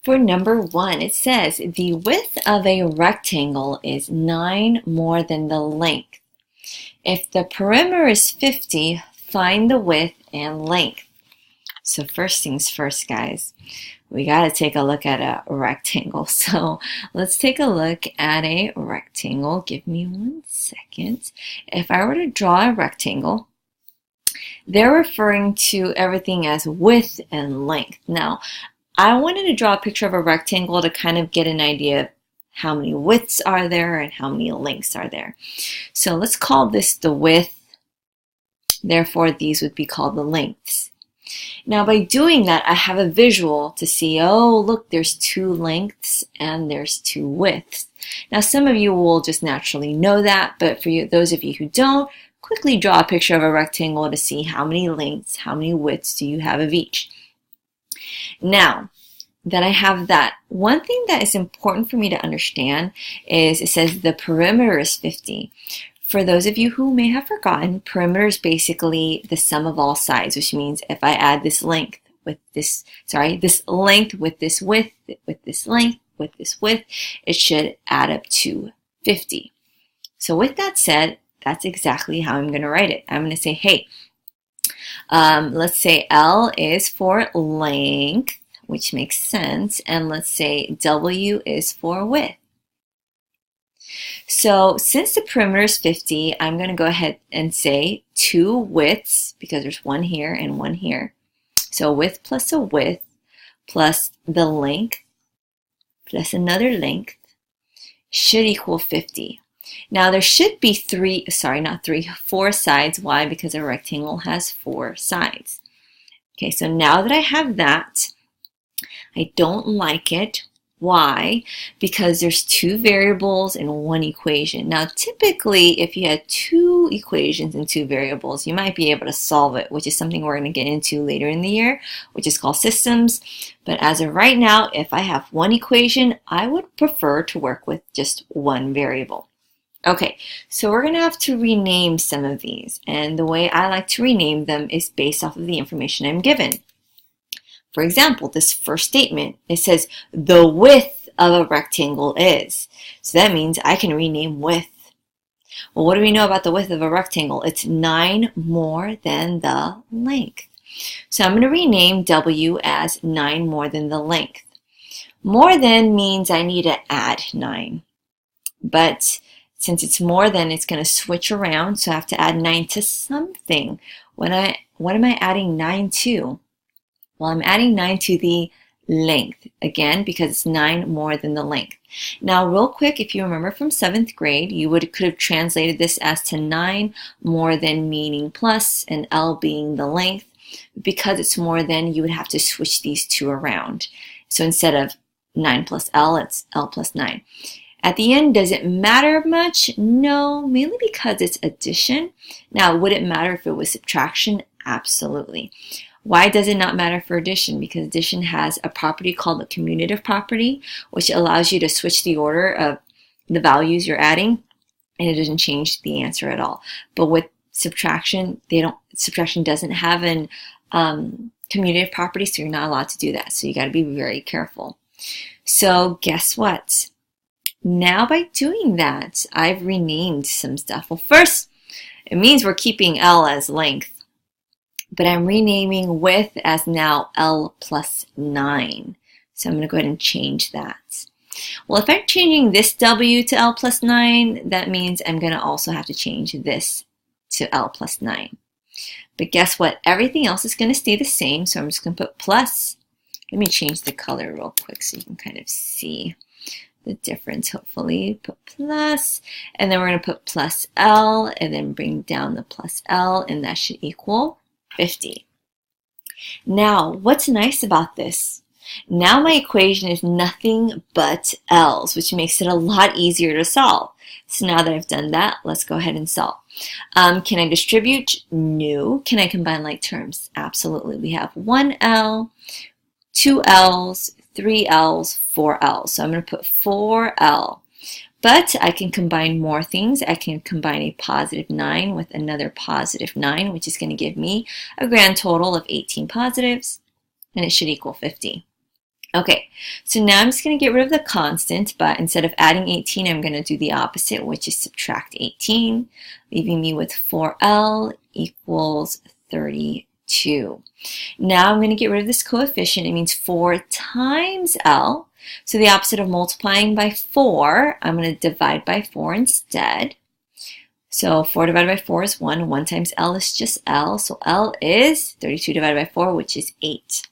For number 1, it says the width of a rectangle is 9 more than the length. If the perimeter is 50, find the width and length. So first things first, guys, we got to take a look at a rectangle. So let's take a look at a rectangle. Give me 1 second. If I were to draw a rectangle, they're referring to everything as width and length. Now, I wanted to draw a picture of a rectangle to kind of get an idea of how many widths are there and how many lengths are there. So let's call this the width. Therefore, these would be called the lengths. Now, by doing that, I have a visual to see, oh, look, there's 2 lengths and there's 2 widths. Now, some of you will just naturally know that, but for you, those of you who don't, quickly draw a picture of a rectangle to see how many lengths, how many widths do you have of each. Now that I have that, one thing that is important for me to understand is it says the perimeter is 50. For those of you who may have forgotten, perimeter is basically the sum of all sides, which means if I add this length with this, this length with this width, with this length, with this width, it should add up to 50. So with that said, that's exactly how I'm going to write it. I'm going to say, hey, let's say L is for length, which makes sense, and let's say W is for width. So since the perimeter is 50, I'm going to go ahead and say 2 widths, because there's 1 here and 1 here. So width plus a width plus the length plus another length should equal 50. Now there should be 4 sides. Why? Because a rectangle has 4 sides. Okay, so now that I have that, I don't like it. Why? Because there's 2 variables and 1 equation. Now typically if you had 2 equations and 2 variables, you might be able to solve it, which is something we're going to get into later in the year, which is called systems. But as of right now, if I have 1 equation, I would prefer to work with just 1 variable. Okay, so we're going to have to rename some of these, and the way I like to rename them is based off of the information I'm given. For example, this first statement, it says the width of a rectangle is. So that means I can rename width. Well, what do we know about the width of a rectangle? It's 9 more than the length. So I'm going to rename W as 9 more than the length. More than means I need to add 9. But since it's more than, it's going to switch around, so I have to add 9 to something. What am I adding 9 to? Well, I'm adding 9 to the length, again, because it's 9 more than the length. Now, real quick, if you remember from 7th grade, you could have translated this as to 9 more than meaning plus, and L being the length. Because it's more than, you would have to switch these 2 around. So instead of 9 plus L, it's L plus 9. At the end, does it matter much? No, mainly because it's addition. Now, would it matter if it was subtraction? Absolutely. Why does it not matter for addition? Because addition has a property called the commutative property, which allows you to switch the order of the values you're adding, and it doesn't change the answer at all. But with subtraction, subtraction doesn't have an commutative property, so you're not allowed to do that. So you got to be very careful. So guess what? Now by doing that, I've renamed some stuff. Well, first, it means we're keeping L as length, but I'm renaming width as now L plus 9. So I'm going to go ahead and change that. Well, if I'm changing this W to L plus 9, that means I'm going to also have to change this to L plus 9. But guess what? Everything else is going to stay the same, so I'm just going to put plus. Let me change the color real quick so you can kind of see the difference, hopefully. Put plus, and then we're going to put plus L, and then bring down the plus L, and that should equal 50. Now, what's nice about this? Now my equation is nothing but L's, which makes it a lot easier to solve. So now that I've done that, let's go ahead and solve. Can I distribute? No. Can I combine like terms? Absolutely. We have 1 L, 2 L's, 3 L's, 4 L's. So I'm going to put 4L. But I can combine more things. I can combine a positive 9 with another positive 9, which is going to give me a grand total of 18 positives, and it should equal 50. Okay, so now I'm just going to get rid of the constant, but instead of adding 18, I'm going to do the opposite, which is subtract 18, leaving me with 4L equals 32. Now I'm going to get rid of this coefficient. It means 4 times L. So the opposite of multiplying by 4, I'm going to divide by 4 instead. So 4 divided by 4 is 1. 1 times L is just L. So L is 32 divided by 4, which is 8.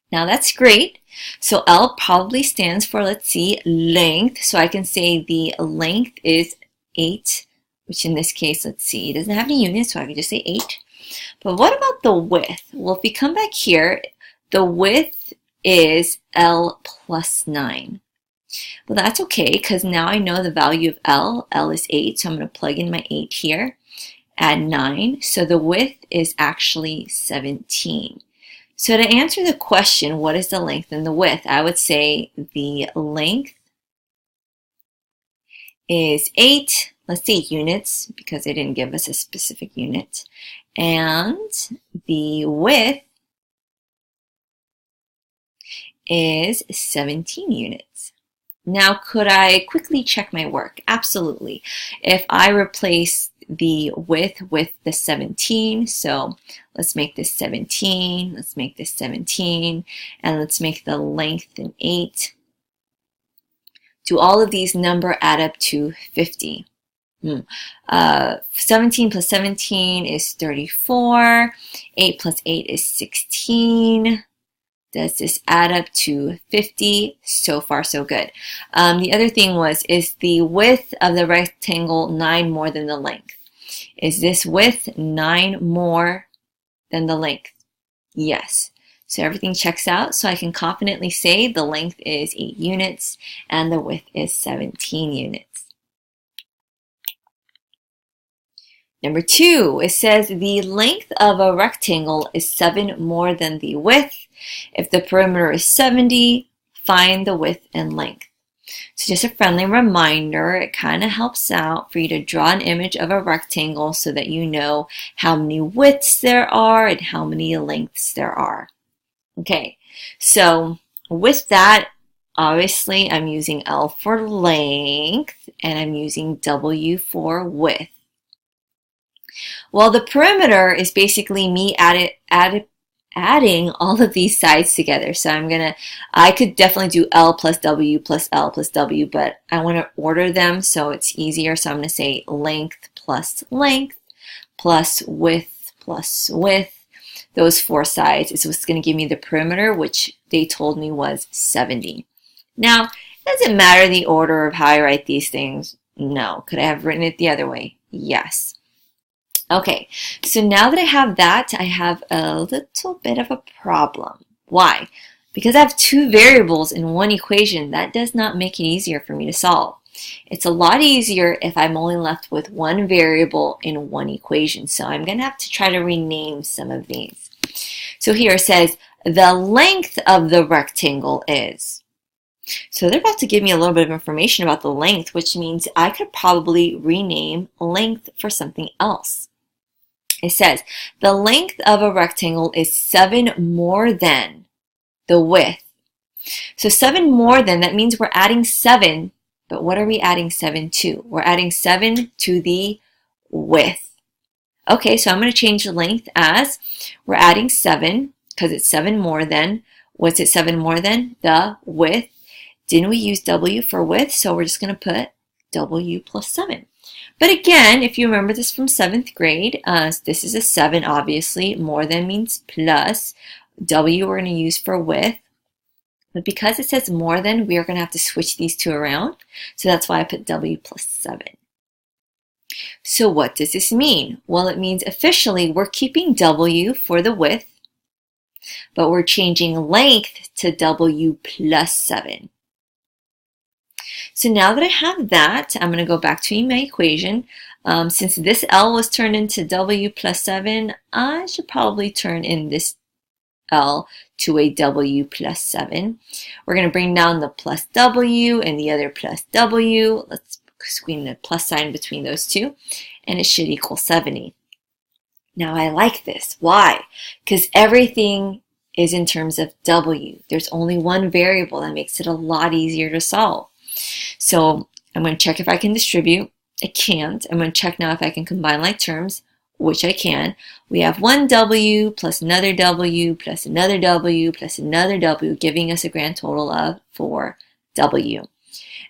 Now that's great. So L probably stands for, let's see, length. So I can say the length is 8, which in this case, let's see, it doesn't have any units, so I can just say 8. But what about the width? Well, if we come back here, the width is L plus 9. Well, that's okay, because now I know the value of L. L is 8, so I'm going to plug in my 8 here, add 9. So the width is actually 17. So to answer the question, what is the length and the width? I would say the length is 8, let's see, units, because they didn't give us a specific unit. And the width is 17 units. Now, could I quickly check my work? Absolutely. If I replace the width with the 17, so let's make this 17, let's make this 17, and let's make the length an 8. Do all of these number add up to 50? 17 plus 17 is 34. 8 plus 8 is 16. Does this add up to 50? So far, so good. The other thing was, is the width of the rectangle 9 more than the length? Is this width 9 more than the length? Yes. So everything checks out. So I can confidently say the length is 8 units and the width is 17 units. Number 2, it says the length of a rectangle is 7 more than the width. If the perimeter is 70, find the width and length. So just a friendly reminder, it kind of helps out for you to draw an image of a rectangle so that you know how many widths there are and how many lengths there are. Okay, so with that, obviously I'm using L for length and I'm using W for width. Well, the perimeter is basically me adding all of these sides together. So I could definitely do L plus W plus L plus W, but I want to order them so it's easier. So I'm going to say length plus width plus width. Those 4 sides is what's going to give me the perimeter, which they told me was 70. Now, it doesn't matter the order of how I write these things. No. Could I have written it the other way? Yes. Okay, so now that I have that, I have a little bit of a problem. Why? Because I have 2 variables in one equation, that does not make it easier for me to solve. It's a lot easier if I'm only left with 1 variable in one equation. So I'm going to have to try to rename some of these. So here it says the length of the rectangle is. So they're about to give me a little bit of information about the length, which means I could probably rename length for something else. It says the length of a rectangle is 7 more than the width. So 7 more than, that means we're adding 7, but what are we adding 7 to? We're adding 7 to the width. Okay, so I'm going to change the length as we're adding 7 because it's 7 more than. What's it 7 more than? The width. Didn't we use W for width? So we're just going to put W plus 7. But again, if you remember this from 7th grade, this is a 7, obviously. More than means plus. W we're going to use for width. But because it says more than, we are going to have to switch these 2 around. So that's why I put W plus 7. So what does this mean? Well, it means officially we're keeping W for the width, but we're changing length to W plus 7. So now that I have that, I'm going to go back to my equation. Since this L was turned into W plus 7, I should probably turn in this L to a W plus 7. We're going to bring down the plus W and the other plus W. Let's squeeze the plus sign between those 2, and it should equal 70. Now I like this. Why? Because everything is in terms of W. There's only one variable. That makes it a lot easier to solve. So I'm going to check if I can distribute. I can't. I'm going to check now if I can combine like terms, which I can. We have one W plus another W plus another W plus another W, giving us a grand total of 4W.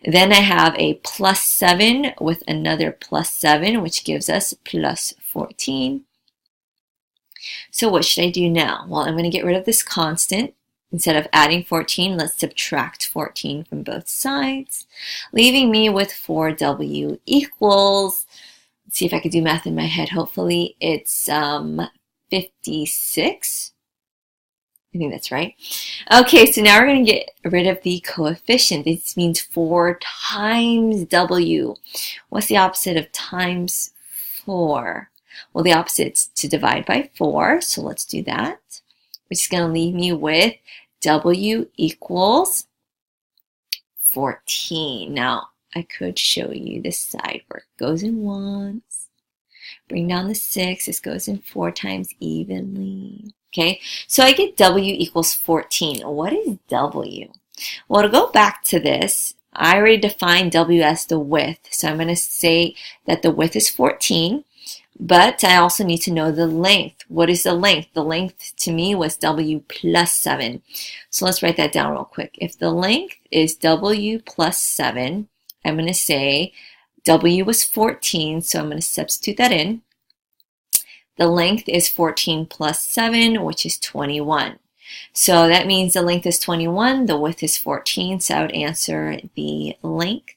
Then I have a plus 7 with another plus 7, which gives us plus 14. So what should I do now? Well, I'm going to get rid of this constant. Instead of adding 14, let's subtract 14 from both sides, leaving me with 4W equals, let's see if I can do math in my head. Hopefully it's 56. I think that's right. Okay, so now we're going to get rid of the coefficient. This means 4 times W. What's the opposite of times 4? Well, the opposite is to divide by 4, so let's do that. Which is going to leave me with W equals 14. Now, I could show you this side where it goes in once. Bring down the 6. This goes in 4 times evenly. Okay, so I get W equals 14. What is W? Well, to go back to this, I already defined W as the width. So I'm going to say that the width is 14. But I also need to know the length. What is the length? The length to me was W plus 7. So let's write that down real quick. If the length is W plus 7, I'm going to say W was 14, so I'm going to substitute that in. The length is 14 plus 7, which is 21. So that means the length is 21, the width is 14, so I would answer the length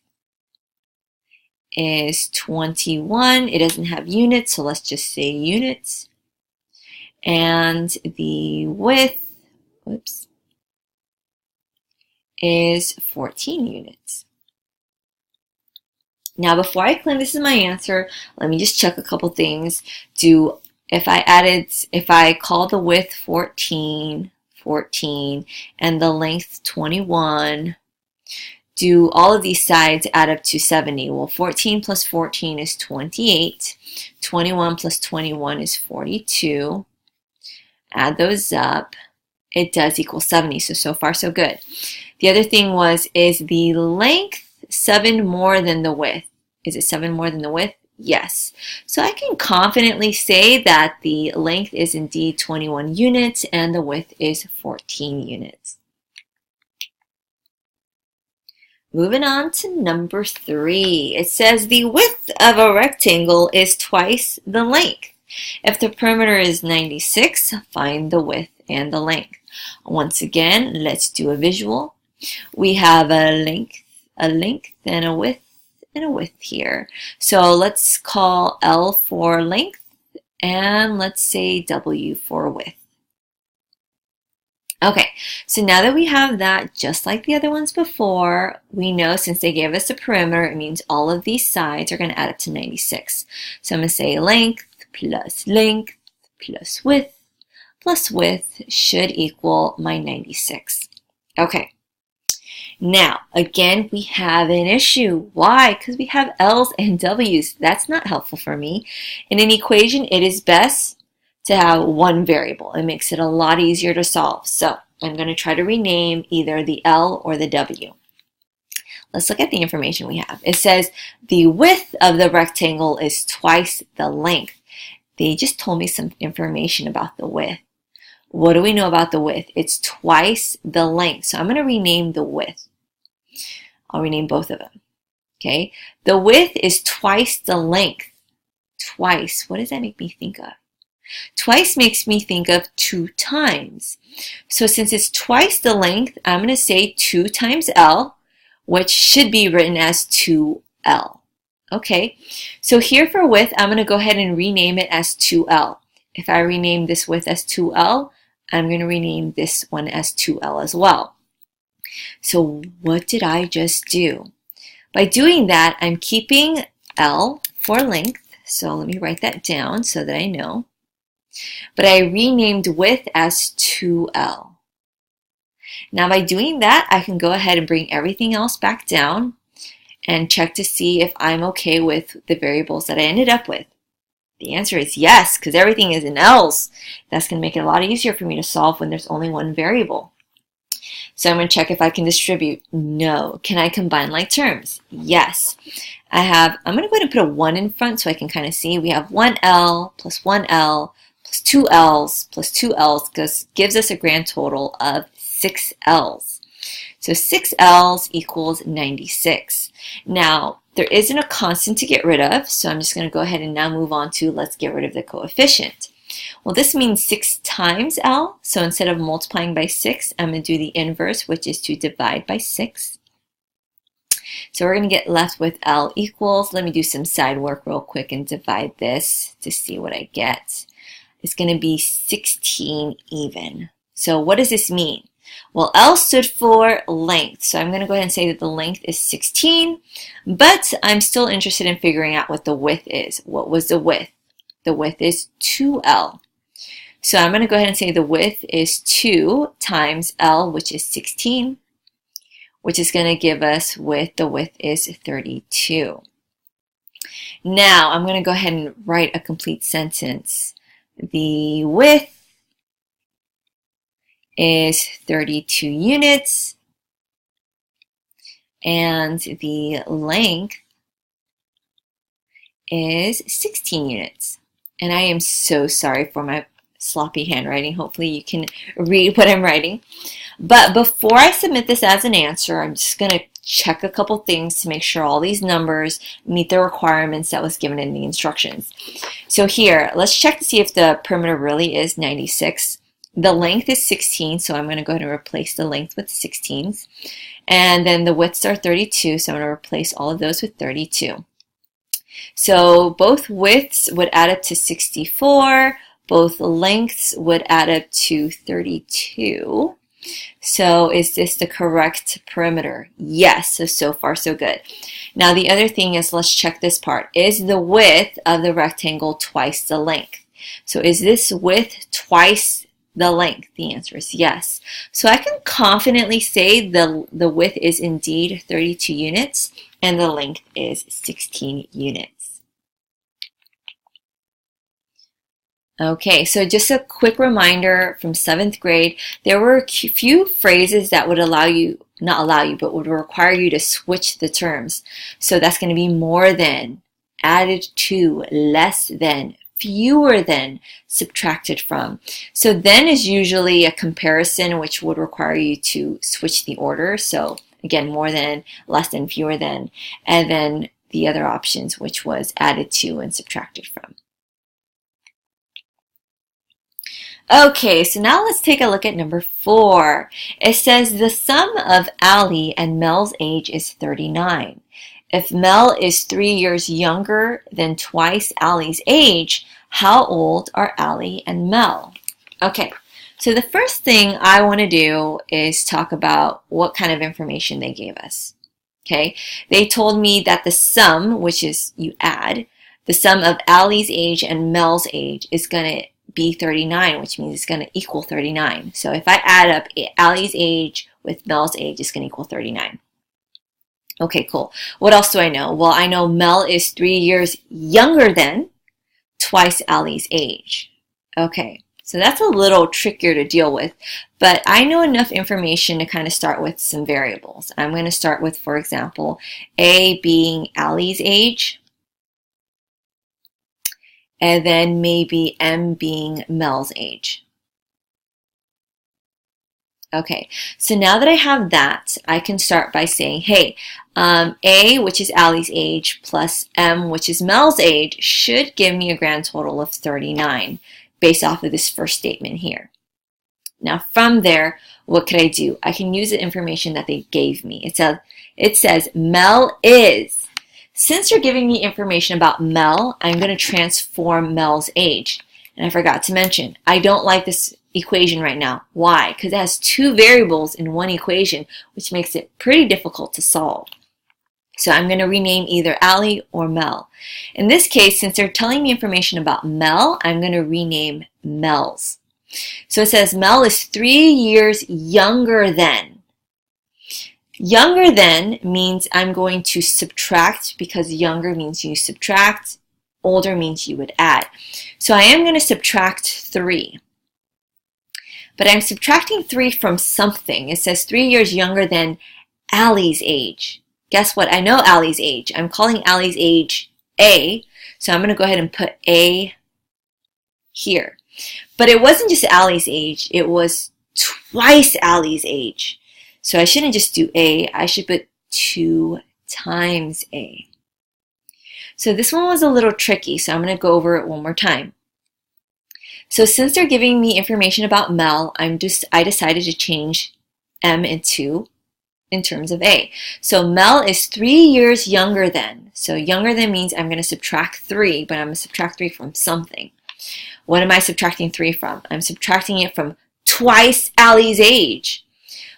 is 21. It doesn't have units, so let's just say units. And the width, whoops, is 14 units. Now, before I claim this is my answer, let me just check a couple things. If I call the width 14, and the length 21, do all of these sides add up to 70? Well, 14 plus 14 is 28. 21 plus 21 is 42. Add those up. It does equal 70, so far so good. The other thing is the length 7 more than the width? Is it 7 more than the width? Yes. So I can confidently say that the length is indeed 21 units and the width is 14 units. Moving on to number 3. It says the width of a rectangle is twice the length. If the perimeter is 96, find the width and the length. Once again, let's do a visual. We have a length and a width here. So let's call L for length and let's say W for width. Okay, so now that we have that, just like the other ones before, we know since they gave us a perimeter, it means all of these sides are going to add up to 96. So I'm going to say length plus width plus width should equal my 96. Okay, now again we have an issue. Why? Because we have L's and W's. That's not helpful for me. In an equation, it is best to have one variable. It makes it a lot easier to solve. So I'm going to try to rename either the L or the W. Let's look at the information we have. It says the width of the rectangle is twice the length. They just told me some information about the width. What do we know about the width? It's twice the length. So I'm going to rename the width. I'll rename both of them. Okay. The width is twice the length. Twice. What does that make me think of? Twice makes me think of 2 times. So since it's twice the length, I'm going to say 2 times L, which should be written as 2L. Okay, so here for width, I'm going to go ahead and rename it as 2L. If I rename this width as 2L, I'm going to rename this one as 2L as well. So what did I just do? By doing that, I'm keeping L for length. So let me write that down so that I know. But I renamed width as 2L. Now by doing that, I can go ahead and bring everything else back down and check to see if I'm okay with the variables that I ended up with. The answer is yes, because everything is in L's. That's going to make it a lot easier for me to solve when there's only one variable. So I'm going to check if I can distribute. No. Can I combine like terms? Yes. I'm going to go ahead and put a 1 in front so I can kind of see. We have 1L plus 1L plus 2 L's plus 2 L's gives us a grand total of 6 L's. So 6 L's equals 96. Now, there isn't a constant to get rid of, so I'm just going to go ahead and now move on to let's get rid of the coefficient. Well, this means 6 times L, so instead of multiplying by 6, I'm going to do the inverse, which is to divide by 6. So we're going to get left with L equals, let me do some side work real quick and divide this to see what I get. It's going to be 16 even. So what does this mean? Well, L stood for length, so I'm going to go ahead and say that the length is 16, but I'm still interested in figuring out what the width is. What was the width? The width is 2L. So I'm going to go ahead and say the width is 2 times L, which is 16, which is going to give us the width is 32. Now I'm going to go ahead and write a complete sentence. The width is 32 units, and the length is 16 units. And I am so sorry for my sloppy handwriting. Hopefully you can read what I'm writing. But before I submit this as an answer, I'm just going to check a couple things to make sure all these numbers meet the requirements that was given in the instructions. So here, let's check to see if the perimeter really is 96. The length is 16, so I'm going to go ahead and replace the length with 16s. And then the widths are 32, so I'm going to replace all of those with 32. So both widths would add up to 64. Both lengths would add up to 32. So is this the correct perimeter? Yes, so far so good. Now the other thing is, let's check this part. Is the width of the rectangle twice the length? So is this width twice the length? The answer is yes. So I can confidently say the width is indeed 32 units and the length is 16 units. Okay, so just a quick reminder from 7th grade, there were a few phrases that would but would require you to switch the terms. So that's going to be more than, added to, less than, fewer than, subtracted from. So then is usually a comparison which would require you to switch the order. So again, more than, less than, fewer than, and then the other options, which was added to and subtracted from. Okay, so now let's take a look at number 4. It says the sum of Ali and Mel's age is 39. If Mel is 3 years younger than twice Ali's age, how old are Ali and Mel? Okay, so the first thing I want to do is talk about what kind of information they gave us. Okay, they told me that the sum, which is you add, the sum of Ali's age and Mel's age is going to be 39, which means it's going to equal 39. So if I add up Ali's age with Mel's age, it's going to equal 39. Okay, cool. What else do I know? Well, I know Mel is 3 years younger than twice Ali's age. Okay, so that's a little trickier to deal with, but I know enough information to kind of start with some variables. I'm going to start with, for example, A being Ali's age, and then maybe M being Mel's age. Okay, so now that I have that, I can start by saying, hey, A, which is Ali's age, plus M, which is Mel's age, should give me a grand total of 39, based off of this first statement here. Now from there, what could I do? I can use the information that they gave me. It says Mel is. Since you're giving me information about Mel, I'm going to transform Mel's age. And I forgot to mention, I don't like this equation right now. Why? Because it has 2 variables in one equation, which makes it pretty difficult to solve. So I'm going to rename either Ali or Mel. In this case, since they're telling me information about Mel, I'm going to rename Mel's. So it says Mel is 3 years younger than. Younger than means I'm going to subtract, because younger means you subtract older means you would add. So I am going to subtract 3. But I'm subtracting 3 from something. It says 3 years younger than Allie's age. Guess what? I know Allie's age. I'm calling Allie's age A. So I'm going to go ahead and put A here. But it wasn't just Allie's age. It was twice Allie's age. So I shouldn't just do A. I should put 2 times A. So this one was a little tricky, so I'm going to go over it one more time. So since they're giving me information about Mel, I decided to change M into in terms of A. So Mel is 3 years younger than. So younger than means I'm going to subtract 3, but I'm going to subtract 3 from something. What am I subtracting 3 from? I'm subtracting it from twice Allie's age.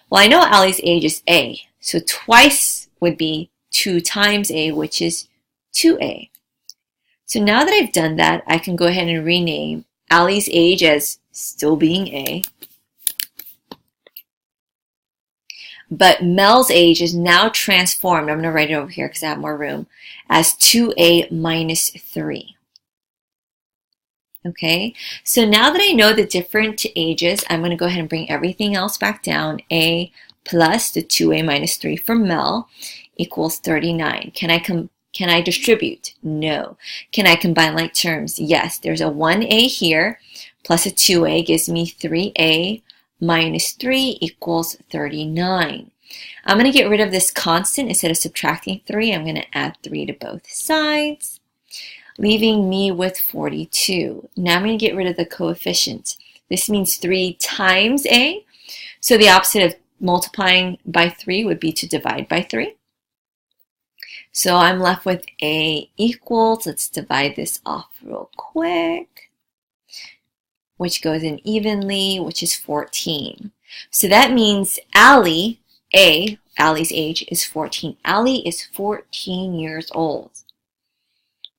Well, I know Allie's age is A. So twice would be 2 times A, which is 2A. So now that I've done that, I can go ahead and rename Allie's age as still being A. But Mel's age is now transformed, I'm going to write it over here because I have more room, as 2A minus 3. Okay, so now that I know the different ages, I'm going to go ahead and bring everything else back down. A plus the 2A minus 3 for Mel equals 39. Can I distribute? No. Can I combine like terms? Yes. There's a 1A here plus a 2A gives me 3A minus 3 equals 39. I'm going to get rid of this constant. Instead of subtracting 3, I'm going to add 3 to both sides, leaving me with 42. Now I'm going to get rid of the coefficient. This means 3 times A. So the opposite of multiplying by 3 would be to divide by 3. So I'm left with A equals, let's divide this off real quick, which goes in evenly, which is 14. So that means Allie's age is 14. Allie is 14 years old.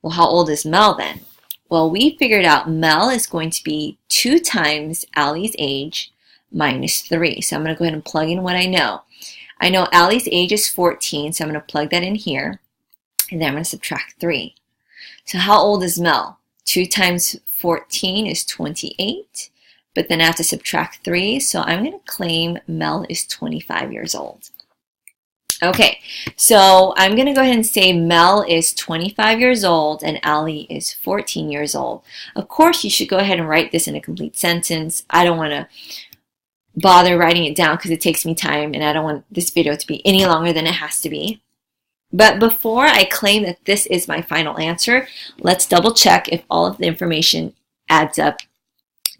Well, how old is Mel then? Well, we figured out Mel is going to be 2 times Allie's age minus 3. So I'm going to go ahead and plug in what I know. I know Allie's age is 14, so I'm going to plug that in here. And then I'm going to subtract 3. So how old is Mel? 2 times 14 is 28. But then I have to subtract 3. So I'm going to claim Mel is 25 years old. Okay, so I'm going to go ahead and say Mel is 25 years old and Allie is 14 years old. Of course, you should go ahead and write this in a complete sentence. I don't want to bother writing it down because it takes me time and I don't want this video to be any longer than it has to be. But before I claim that this is my final answer, let's double check if all of the information adds up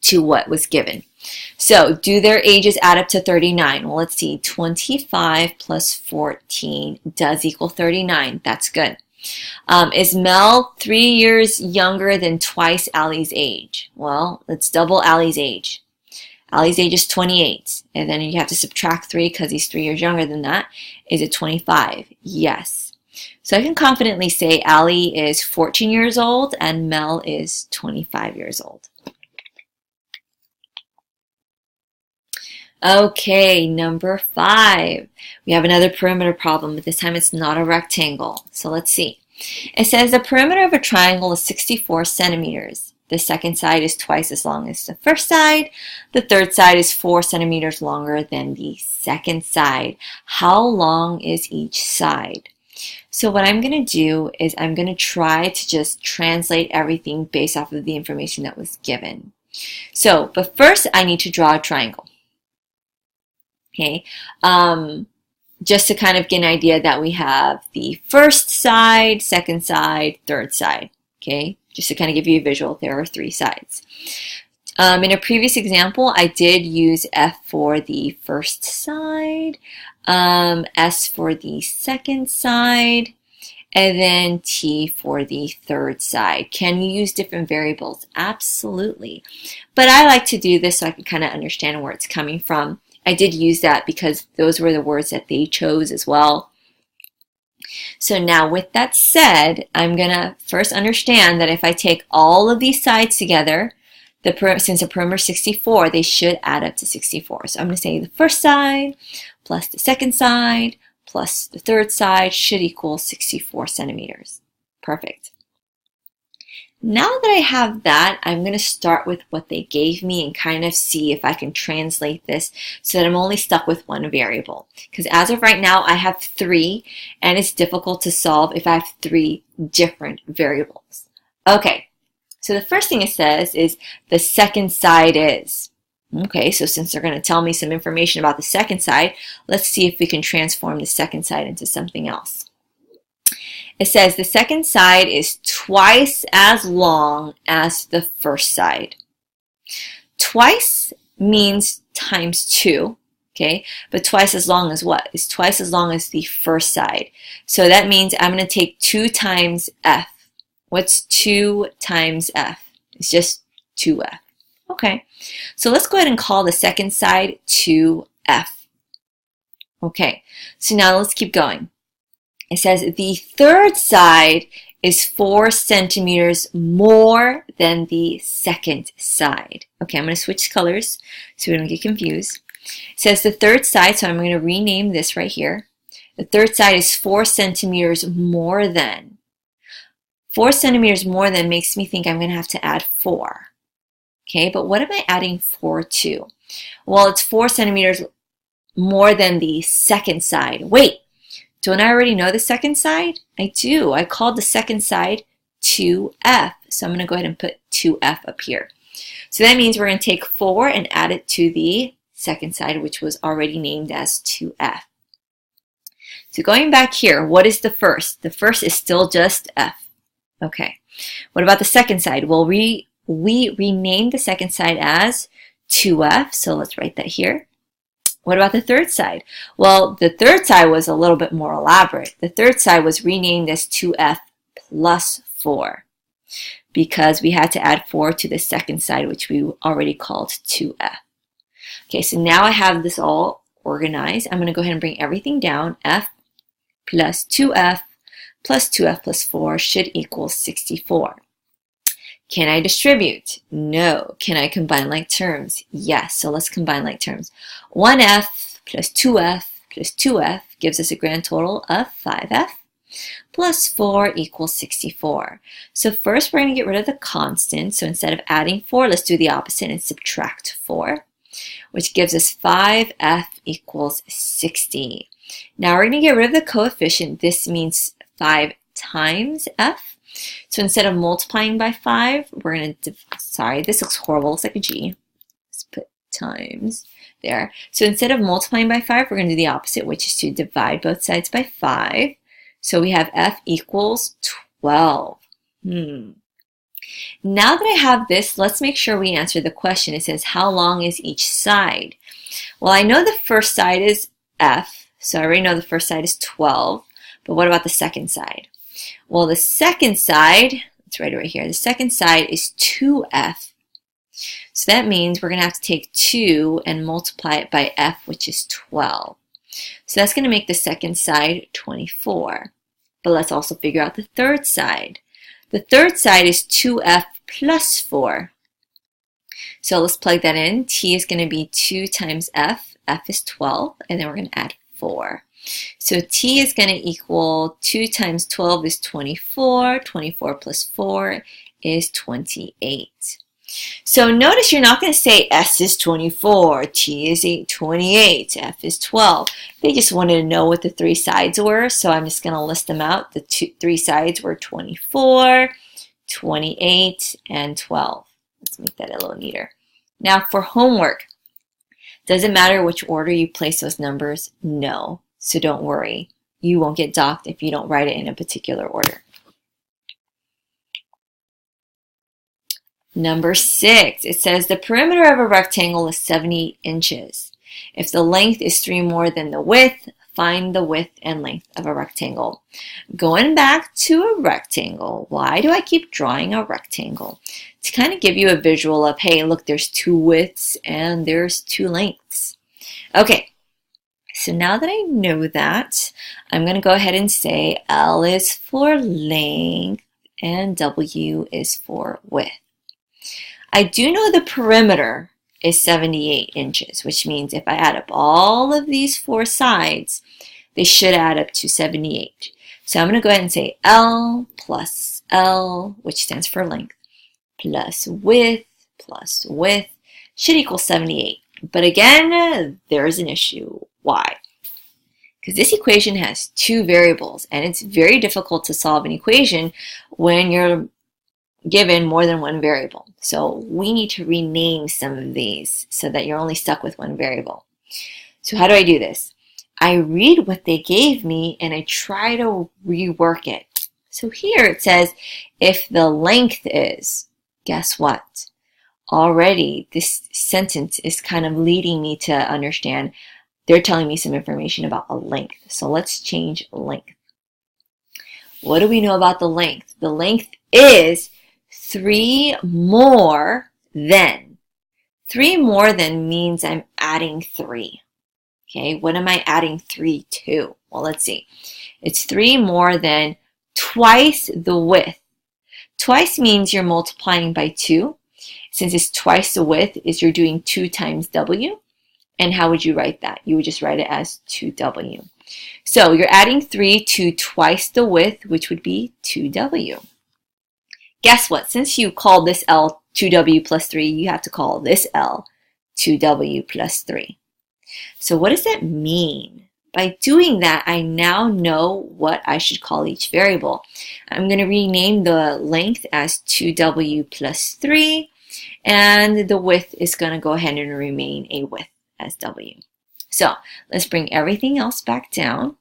to what was given. So do their ages add up to 39? Well, let's see. 25 plus 14 does equal 39. That's good. Is Mel 3 years younger than twice Allie's age? Well, let's double Allie's age. Allie's age is 28. And then you have to subtract 3 because he's 3 years younger than that. Is it 25? Yes. So I can confidently say Allie is 14 years old and Mel is 25 years old. Okay, number 5. We have another perimeter problem, but this time it's not a rectangle. So let's see. It says the perimeter of a triangle is 64 centimeters. The second side is twice as long as the first side. The third side is 4 centimeters longer than the second side. How long is each side? So what I'm going to do is I'm going to try to just translate everything based off of the information that was given. So, but first I need to draw a triangle. Okay, just to kind of get an idea that we have the first side, second side, third side. Okay, just to kind of give you a visual, there are 3 sides. In a previous example, I did use F for the first side, S for the second side, and then T for the third side. Can you use different variables? Absolutely. But I like to do this so I can kind of understand where it's coming from. I did use that because those were the words that they chose as well. So now with that said, I'm going to first understand that if I take all of these sides together, since the perimeter is 64, they should add up to 64. So I'm going to say the first side plus the second side plus the third side should equal 64 centimeters. Perfect. Now that I have that, I'm going to start with what they gave me and kind of see if I can translate this so that I'm only stuck with one variable. Because as of right now, I have 3, and it's difficult to solve if I have 3 different variables. Okay, so the first thing it says is the second side is. Okay, so since they're going to tell me some information about the second side, let's see if we can transform the second side into something else. It says the second side is twice as long as the first side. Twice means times 2, okay? But twice as long as what? It's twice as long as the first side. So that means I'm going to take 2 times f. What's 2 times f? It's just 2f. Okay, so let's go ahead and call the second side 2f. Okay, so now let's keep going. It says the third side is 4 centimeters more than the second side. Okay, I'm going to switch colors so we don't get confused. It says the third side, so I'm going to rename this right here. The third side is 4 centimeters more than. 4 centimeters more than makes me think I'm going to have to add 4. Okay, but what am I adding 4 to? Well, it's 4 centimeters more than the second side. Wait, don't I already know the second side? I do. I called the second side 2f. So I'm going to go ahead and put 2f up here. So that means we're going to take 4 and add it to the second side, which was already named as 2f. So going back here, what is the first? The first is still just f. Okay. What about the second side? Well, we renamed the second side as 2f, so let's write that here. What about the third side? Well, the third side was a little bit more elaborate. The third side was renamed as 2f plus 4 because we had to add 4 to the second side, which we already called 2f. Okay, so now I have this all organized. I'm going to go ahead and bring everything down. F plus 2f plus 2f plus 4 should equal 64. Can I distribute? No. Can I combine like terms? Yes. So let's combine like terms. 1f plus 2f plus 2f gives us a grand total of 5f plus 4 equals 64. So first we're going to get rid of the constant. So instead of adding 4, let's do the opposite and subtract 4, which gives us 5f equals 60. Now we're going to get rid of the coefficient. This means 5 times f. So instead of multiplying by 5, we're going to, sorry, this looks horrible, it looks like a G. Let's put times there. So instead of multiplying by 5, we're going to do the opposite, which is to divide both sides by 5. So we have f equals 12. Now that I have this, let's make sure we answer the question. It says, how long is each side? Well, I know the first side is f, so I already know the first side is 12. But what about the second side? Well, the second side, let's write it right here, the second side is 2f. So that means we're going to have to take 2 and multiply it by f, which is 12. So that's going to make the second side 24. But let's also figure out the third side. The third side is 2f plus 4. So let's plug that in. T is going to be 2 times f. F is 12, and then we're going to add 4. So T is going to equal 2 times 12 is 24. 24 plus 4 is 28. So notice you're not going to say S is 24, T is 28, F is 12. They just wanted to know what the 3 sides were, so I'm just going to list them out. The 3 sides were 24, 28, and 12. Let's make that a little neater. Now for homework, does it matter which order you place those numbers? No. So don't worry, you won't get docked if you don't write it in a particular order. Number 6, it says the perimeter of a rectangle is 70 inches. If the length is 3 more than the width, find the width and length of a rectangle. Going back to a rectangle, why do I keep drawing a rectangle? To kind of give you a visual of, hey, look, there's 2 widths and there's 2 lengths. Okay. So now that I know that, I'm going to go ahead and say L is for length and W is for width. I do know the perimeter is 78 inches, which means if I add up all of these 4 sides, they should add up to 78. So I'm going to go ahead and say L plus L, which stands for length, plus width should equal 78. But again, there's an issue. Why? Because this equation has two variables, and it's very difficult to solve an equation when you're given more than one variable. So we need to rename some of these so that you're only stuck with one variable. So how do I do this? I read what they gave me and I try to rework it. So here it says, if the length is, guess what? Already this sentence is kind of leading me to understand they're telling me some information about a length. So let's change length. What do we know about the length? The length is 3 more than. 3 more than means I'm adding 3. Okay, what am I adding 3 to? Well, let's see. It's 3 more than twice the width. Twice means you're multiplying by 2. Since it's twice the width, you're doing 2 times W. And how would you write that? You would just write it as 2W. So you're adding 3 to twice the width, which would be 2W. Guess what? Since you called this L 2W plus 3, you have to call this L 2W plus 3. So what does that mean? By doing that, I now know what I should call each variable. I'm going to rename the length as 2W plus 3, and the width is going to go ahead and remain a width as W. So let's bring everything else back down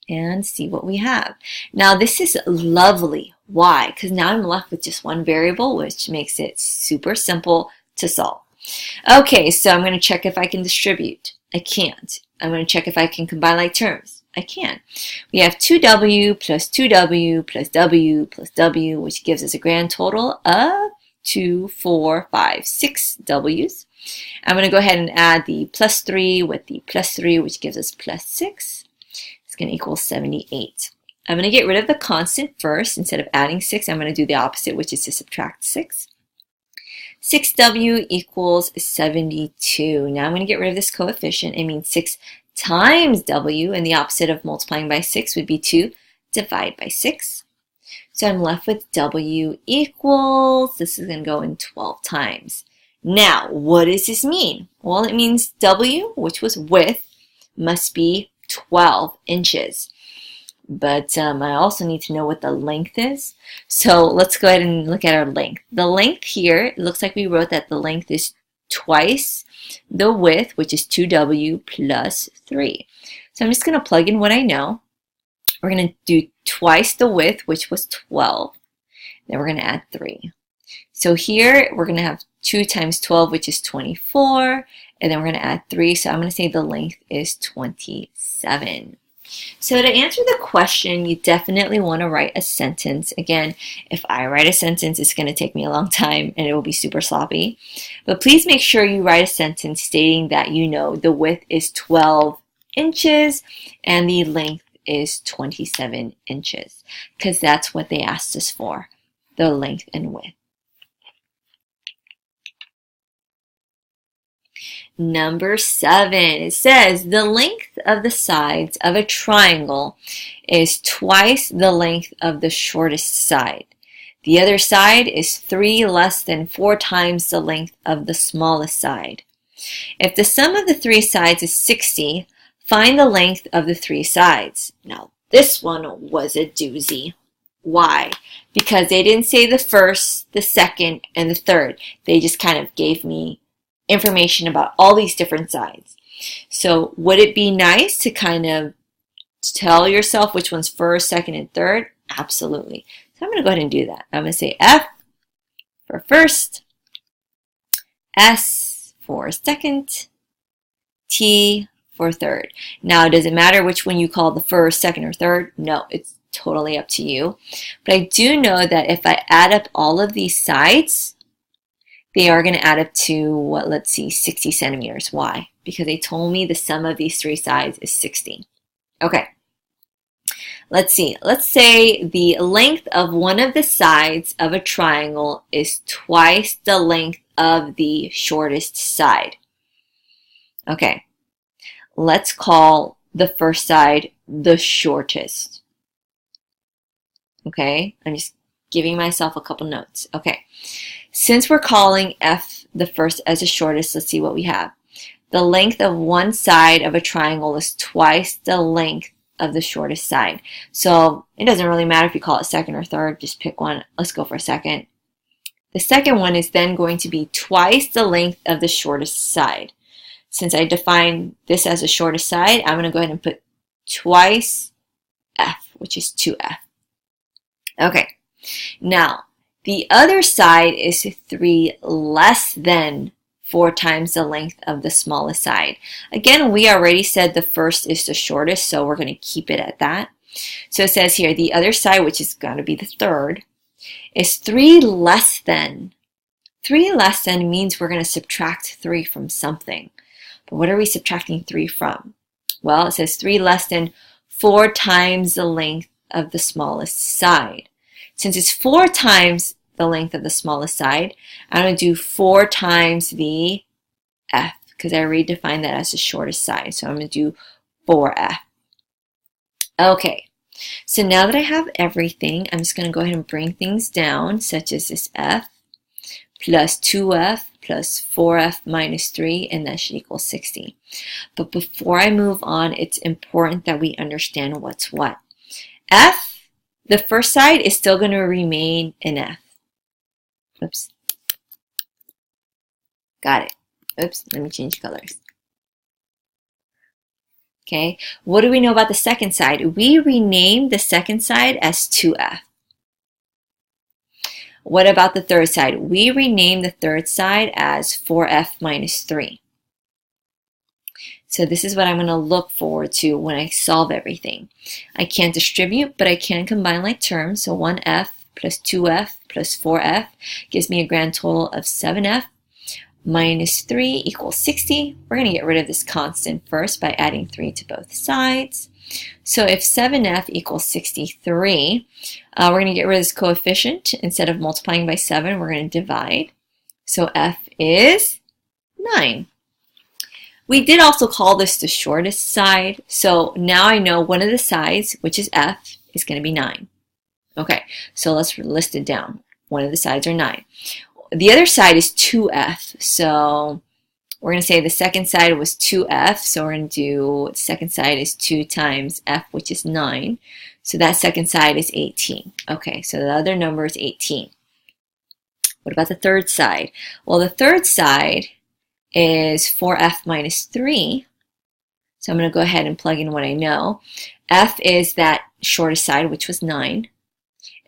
and see what we have. Now this is lovely. Why? Because now I'm left with just one variable, which makes it super simple to solve. Okay, so I'm going to check if I can distribute. I can't. I'm going to check if I can combine like terms. I can. We have 2W plus 2W plus W plus W, which gives us a grand total of 2, 4, 5, 6 W's. I'm going to go ahead and add the plus 3 with the plus 3, which gives us plus 6. It's going to equal 78. I'm going to get rid of the constant first. Instead of adding 6, I'm going to do the opposite, which is to subtract 6. 6W equals 72. Now I'm going to get rid of this coefficient. It means 6 times W, and the opposite of multiplying by 6 would be to divide by 6. So I'm left with W equals, this is going to go in 12 times. Now, what does this mean? Well, it means W, which was width, must be 12 inches. But I also need to know what the length is. So let's go ahead and look at our length. The length here, it looks like we wrote that the length is twice the width, which is 2W plus 3. So I'm just going to plug in what I know. We're going to do twice the width, which was 12. Then we're going to add 3. So here we're going to have 2 times 12, which is 24. And then we're going to add 3. So I'm going to say the length is 27. So to answer the question, you definitely want to write a sentence. Again, if I write a sentence, it's going to take me a long time and it will be super sloppy. But please make sure you write a sentence stating that you know the width is 12 inches and the length is 27 inches, because that's what they asked us for, the length and width. Number 7, it says the length of the sides of a triangle is twice the length of the shortest side. The other side is 3 less than 4 times the length of the smallest side. If the sum of the 3 sides is 60, find the length of the 3 sides. Now, this one was a doozy. Why? Because they didn't say the first, the second, and the third. They just kind of gave me information about all these different sides. So would it be nice to kind of tell yourself which one's first, second, and third? Absolutely. So I'm going to go ahead and do that. I'm going to say F for first, S for second, T for third. Now, does it matter which one you call the first, second, or third? No, it's totally up to you. But I do know that if I add up all of these sides, they are going to add up to, what, let's see, 60 centimeters. Why? Because they told me the sum of these 3 sides is 60. Okay. Let's see. Let's say the length of one of the sides of a triangle is twice the length of the shortest side. Okay. Let's call the first side the shortest. Okay, I'm just giving myself a couple notes. Okay, since we're calling f the first as the shortest, let's see what we have. The length of one side of a triangle is twice the length of the shortest side. So it doesn't really matter if you call it second or third, just pick one. Let's go for second. The second one is then going to be twice the length of the shortest side. Since I define this as the shortest side, I'm going to go ahead and put twice f, which is 2f. Okay, now the other side is 3 less than 4 times the length of the smallest side. Again, we already said the first is the shortest, so we're going to keep it at that. So it says here, the other side, which is going to be the third, is 3 less than. 3 less than means we're going to subtract 3 from something. But what are we subtracting 3 from? Well, it says 3 less than 4 times the length of the smallest side. Since it's 4 times the length of the smallest side, I'm going to do 4 times the f, because I already defined that as the shortest side. So I'm going to do 4f. Okay, so now that I have everything, I'm just going to go ahead and bring things down, such as this f plus 2f plus 4f minus 3, and that should equal 60. But before I move on, it's important that we understand what's what. F, the first side, is still going to remain in f. Oops. Got it. Oops, let me change colors. Okay, what do we know about the second side? We renamed the second side as 2f. What about the third side? We renamed the third side as 4f minus 3. So this is what I'm going to look forward to when I solve everything. I can't distribute, but I can combine like terms. So 1f plus 2f plus 4f gives me a grand total of 7f minus 3 equals 60. We're going to get rid of this constant first by adding 3 to both sides. So if 7f equals 63, we're going to get rid of this coefficient. Instead of multiplying by 7, we're going to divide. So f is 9. We did also call this the shortest side. So now I know one of the sides, which is f, is going to be 9. Okay, so let's list it down. One of the sides are 9. The other side is 2f. So we're going to say the second side was 2f. So we're going to do, the second side is 2 times f, which is 9. So that second side is 18. Okay, so the other number is 18. What about the third side? Well, the third side is 4f minus 3. So I'm going to go ahead and plug in what I know. F is that shortest side, which was 9.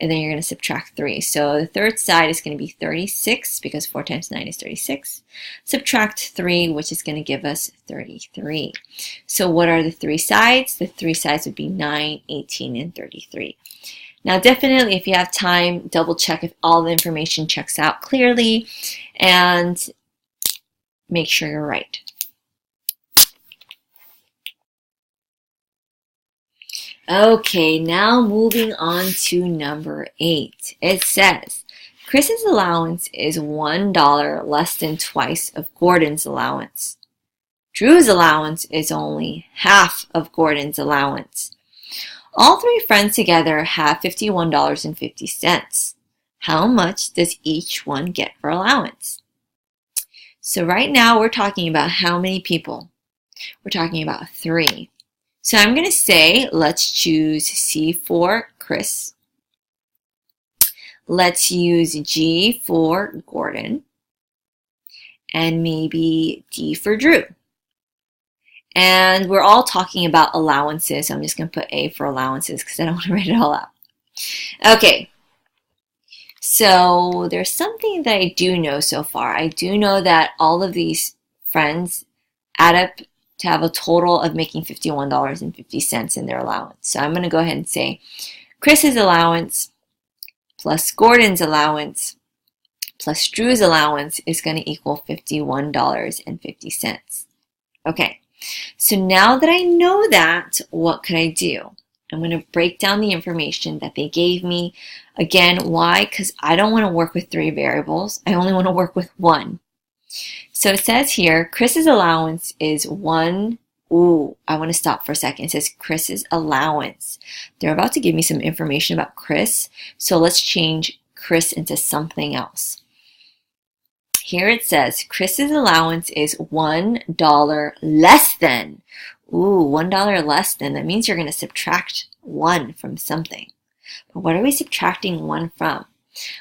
And then you're going to subtract 3. So the third side is going to be 36, because 4 times 9 is 36. Subtract 3, which is going to give us 33. So what are the 3 sides? The 3 sides would be 9, 18, and 33. Now definitely, if you have time, double check if all the information checks out clearly, and make sure you're right. Okay, now moving on to number 8. It says, Chris's allowance is $1 less than twice of Gordon's allowance. Drew's allowance is only half of Gordon's allowance. All 3 friends together have $51.50. How much does each one get for allowance? So right now we're talking about how many people? We're talking about 3. So I'm going to say, let's choose C for Chris. Let's use G for Gordon. And maybe D for Drew. And we're all talking about allowances. So I'm just going to put A for allowances because I don't want to write it all out. Okay. So there's something that I do know so far. I do know that all of these friends add up to have a total of making $51.50 in their allowance. So I'm going to go ahead and say Chris's allowance plus Gordon's allowance plus Drew's allowance is going to equal $51.50. Okay, so now that I know that, what could I do? I'm going to break down the information that they gave me. Again, why? Because I don't want to work with 3 variables. I only want to work with 1. So it says here, Chris's allowance is $1 Ooh, I want to stop for a second. It says Chris's allowance. They're about to give me some information about Chris, so let's change Chris into something else. Here it says Chris's allowance is $1 less than. Ooh, $1 less than. That means you're going to subtract 1 from something. But what are we subtracting 1 from?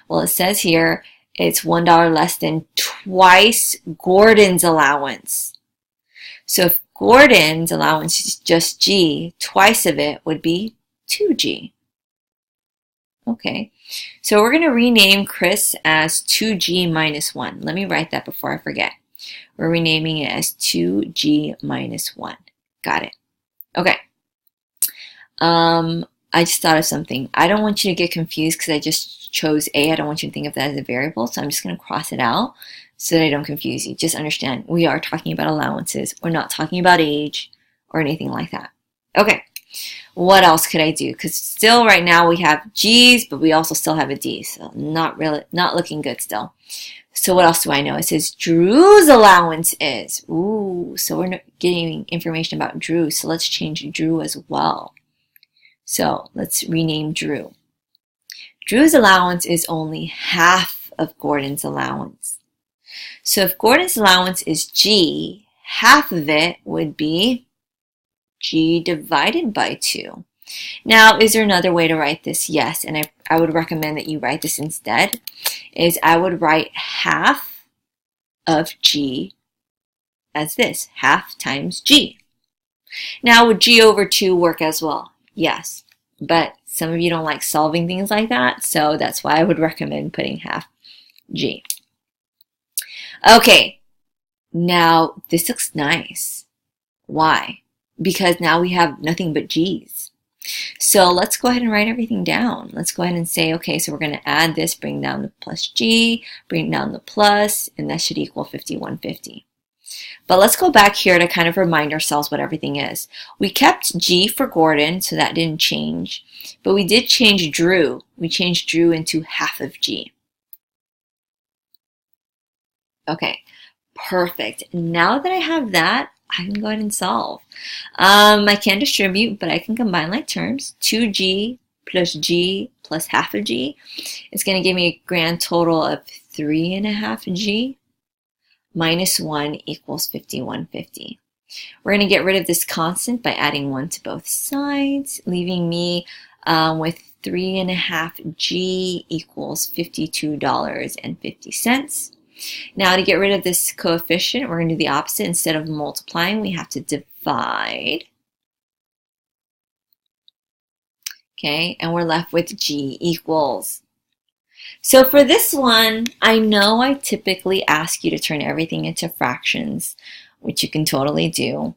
Well, it says here it's $1 less than twice Gordon's allowance. So if Gordon's allowance is just G, twice of it would be 2G. Okay, so we're going to rename Chris as 2G minus 1. Let me write that before I forget. We're renaming it as 2G minus 1. Got it. Okay. I just thought of something. I don't want you to get confused because I just chose A. I don't want you to think of that as a variable, so I'm just going to cross it out so that I don't confuse you. Just understand, we are talking about allowances. We're not talking about age or anything like that. Okay. What else could I do? Because still right now we have G's, but we also still have a D. So not looking good still. So what else do I know? It says Drew's allowance is. Ooh, so we're getting information about Drew. So let's change Drew as well. So let's rename Drew. Drew's allowance is only half of Gordon's allowance. So if Gordon's allowance is G, half of it would be G divided by 2. Now, is there another way to write this? Yes, and I would recommend that you write this instead. Is I would write half of G as this, half times G. Now, would G over 2 work as well? Yes, but some of you don't like solving things like that, so that's why I would recommend putting half G. Okay, now this looks nice. Why? Because now we have nothing but G's. So let's go ahead and write everything down. Let's go ahead and say, okay, so we're going to add this, bring down the plus G, bring down the plus, and that should equal 5150. But let's go back here to kind of remind ourselves what everything is. We kept G for Gordon, so that didn't change. But we did change Drew. We changed Drew into half of G. Okay, perfect. Now that I have that, I can go ahead and solve. I can distribute, but I can combine like terms. 2G plus G plus half of G is going to give me a grand total of 3.5G minus 1 equals 5150. We're going to get rid of this constant by adding 1 to both sides, leaving me with 3.5G equals $52.50. Now to get rid of this coefficient, we're going to do the opposite. Instead of multiplying, we have to divide. Okay, and we're left with G equals. So for this one, I know I typically ask you to turn everything into fractions, which you can totally do.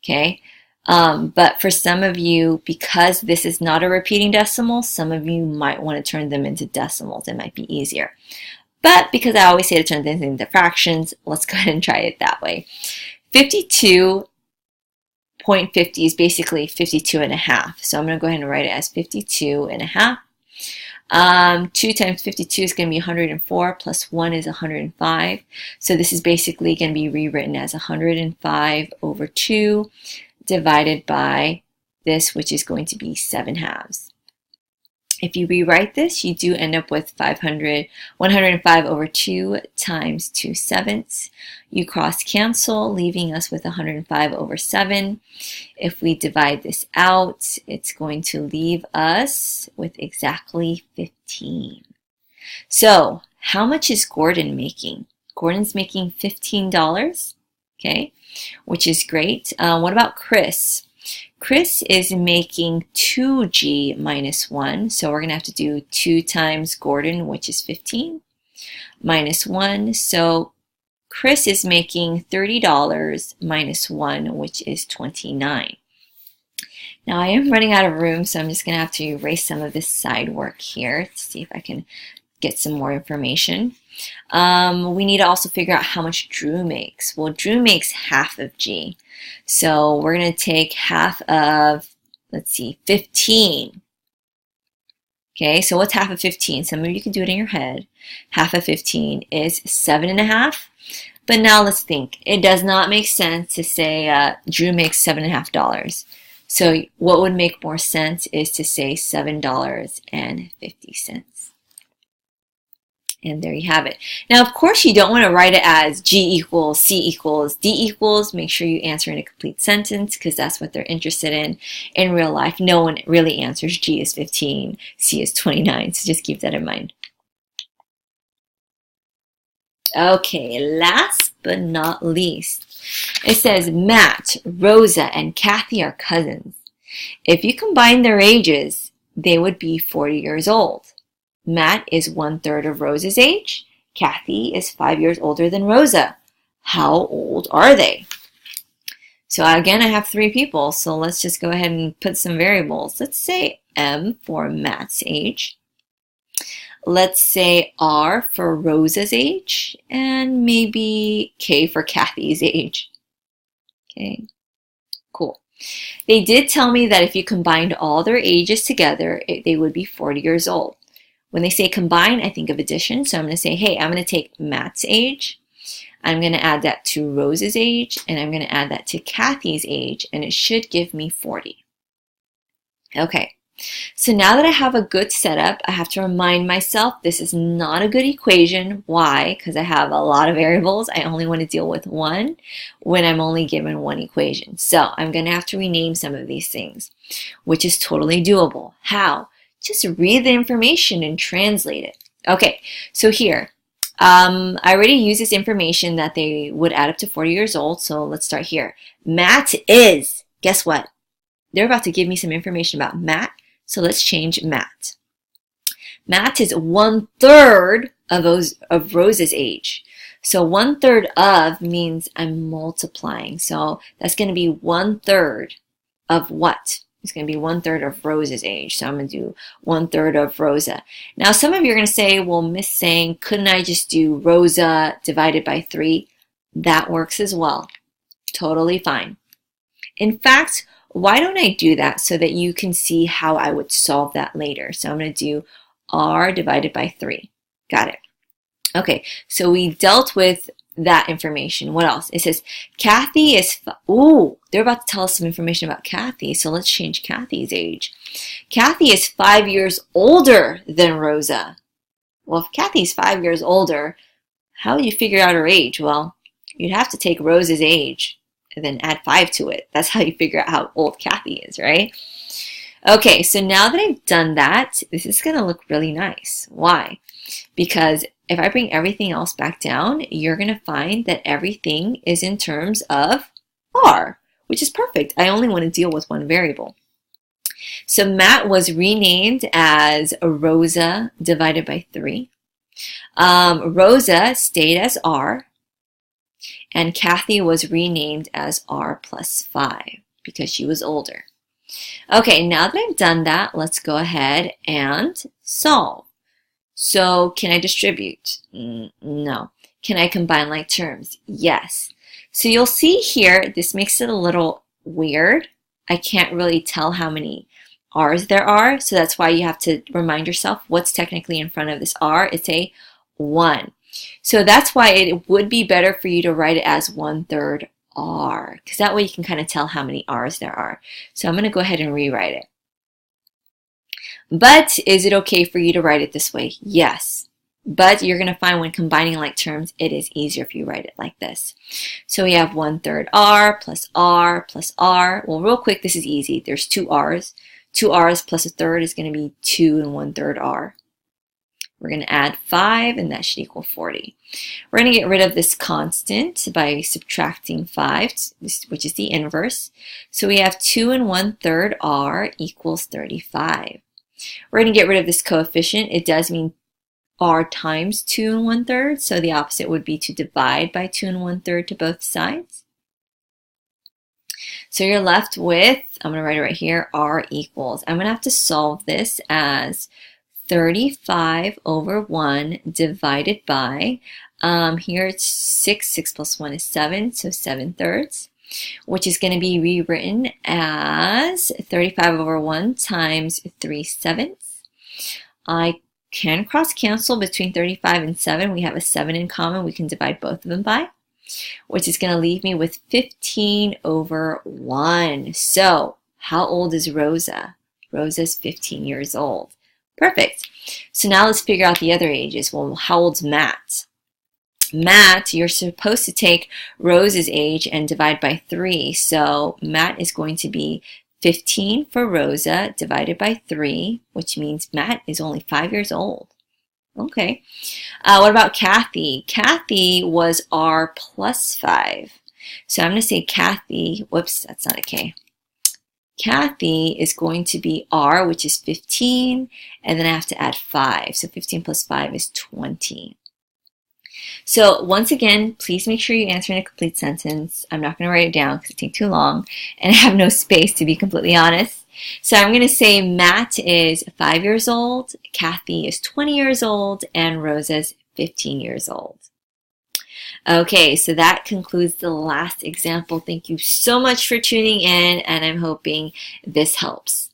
Okay, but for some of you, because this is not a repeating decimal, some of you might want to turn them into decimals. It might be easier. But because I always say to turn things into fractions, let's go ahead and try it that way. 52.50 is basically 52.5. So I'm going to go ahead and write it as 52.5. 2 times 52 is going to be 104, plus 1 is 105. So this is basically going to be rewritten as 105 over 2 divided by this, which is going to be 7 halves. If you rewrite this, you do end up with 105 over 2 times 2 sevenths. You cross cancel, leaving us with 105 over 7. If we divide this out, it's going to leave us with exactly 15. So how much is Gordon making? Gordon's making $15, okay, which is great. What about Chris? Chris is making 2G minus 1, so we're going to have to do 2 times Gordon, which is 15, minus 1. So Chris is making $30 minus 1, which is 29. Now I am running out of room, so I'm just going to have to erase some of this side work here to see if I can get some more information. We need to also figure out how much Drew makes. Well, Drew makes half of G. So we're going to take half of, let's see, 15. Okay, so what's half of 15? Some of you can do it in your head. Half of 15 is 7.5. But now let's think. It does not make sense to say Drew makes $7.50. So what would make more sense is to say $7.50. And there you have it. Now, of course, you don't want to write it as G equals, C equals, D equals. Make sure you answer in a complete sentence because that's what they're interested in. In real life, no one really answers G is 15, C is 29. So just keep that in mind. Okay, last but not least, it says Matt, Rosa, and Kathy are cousins. If you combine their ages, they would be 40 years old. Matt is 1/3 of Rosa's age. Kathy is 5 years older than Rosa. How old are they? So again, I have 3 people, so let's just go ahead and put some variables. Let's say M for Matt's age. Let's say R for Rosa's age, and maybe K for Kathy's age. Okay, cool. They did tell me that if you combined all their ages together, they would be 40 years old. When they say combine, I think of addition. So I'm going to say, hey, I'm going to take Matt's age. I'm going to add that to Rose's age, and I'm going to add that to Kathy's age, and it should give me 40. Okay, so now that I have a good setup, I have to remind myself this is not a good equation. Why? Because I have a lot of variables. I only want to deal with one when I'm only given one equation. So I'm going to have to rename some of these things, which is totally doable. How? Just read the information and translate it. Okay, so here, I already used this information that they would add up to 40 years old, so let's start here. Matt is, guess what? They're about to give me some information about Matt, so let's change Matt. Matt is 1/3 of Rose's age. So 1/3 of means I'm multiplying, so that's going to be 1/3 of what? It's going to be 1/3 of Rosa's age. So I'm going to do 1/3 of Rosa. Now, some of you are going to say, well, Miss Sang, couldn't I just do Rosa divided by 3? That works as well. Totally fine. In fact, why don't I do that so that you can see how I would solve that later? So I'm going to do R divided by 3. Got it. Okay, so we dealt with that information. What else? It says Kathy is, they're about to tell us some information about Kathy, so let's change Kathy's age. Kathy is 5 years older than Rosa. Well, if Kathy's 5 years older, how would you figure out her age? Well, you'd have to take Rosa's age and then add 5 to it. That's how you figure out how old Kathy is, right? Okay, so now that I've done that, this is going to look really nice. Why? Because if I bring everything else back down, you're going to find that everything is in terms of R, which is perfect. I only want to deal with one variable. So Matt was renamed as Rosa divided by 3. Rosa stayed as R, and Kathy was renamed as R plus 5 because she was older. Okay, now that I've done that, let's go ahead and solve. So can I distribute? No. Can I combine like terms? Yes. So you'll see here, this makes it a little weird. I can't really tell how many R's there are, so that's why you have to remind yourself what's technically in front of this R. It's a 1. So that's why it would be better for you to write it as 1/3 R, because that way you can kind of tell how many R's there are. So I'm going to go ahead and rewrite it. But is it okay for you to write it this way? Yes. But you're going to find when combining like terms, it is easier if you write it like this. So we have 1/3 R plus R plus R. Well, real quick, this is easy. There's 2 R's. 2 R's plus a third is going to be 2 and 1/3 R. We're going to add 5, and that should equal 40. We're going to get rid of this constant by subtracting 5, which is the inverse. So we have 2 and 1/3 R equals 35. We're going to get rid of this coefficient. It does mean R times 2 and 1/3, so the opposite would be to divide by 2 and 1/3 to both sides. So you're left with, I'm going to write it right here, R equals. I'm going to have to solve this as 35 over 1 divided by, here it's 6, 6 plus 1 is 7, so 7/3. Which is going to be rewritten as 35 over 1 times 3/7. I can cross cancel between 35 and 7. We have a 7 in common. We can divide both of them by. which is going to leave me with 15 over 1. So how old is Rosa? Rosa's 15 years old. Perfect. So now let's figure out the other ages. Well, how old's Matt? Matt, you're supposed to take Rosa's age and divide by 3. So Matt is going to be 15 for Rosa divided by 3, which means Matt is only 5 years old. Okay. What about Kathy? Kathy was R plus 5. So I'm going to say Kathy, whoops, that's not a K. Kathy is going to be R, which is 15, and then I have to add 5. So 15 plus 5 is 20. So once again, please make sure you answer in a complete sentence. I'm not going to write it down because it takes too long, and I have no space, to be completely honest. So I'm going to say Matt is 5 years old, Kathy is 20 years old, and Rosa's 15 years old. Okay, so that concludes the last example. Thank you so much for tuning in, and I'm hoping this helps.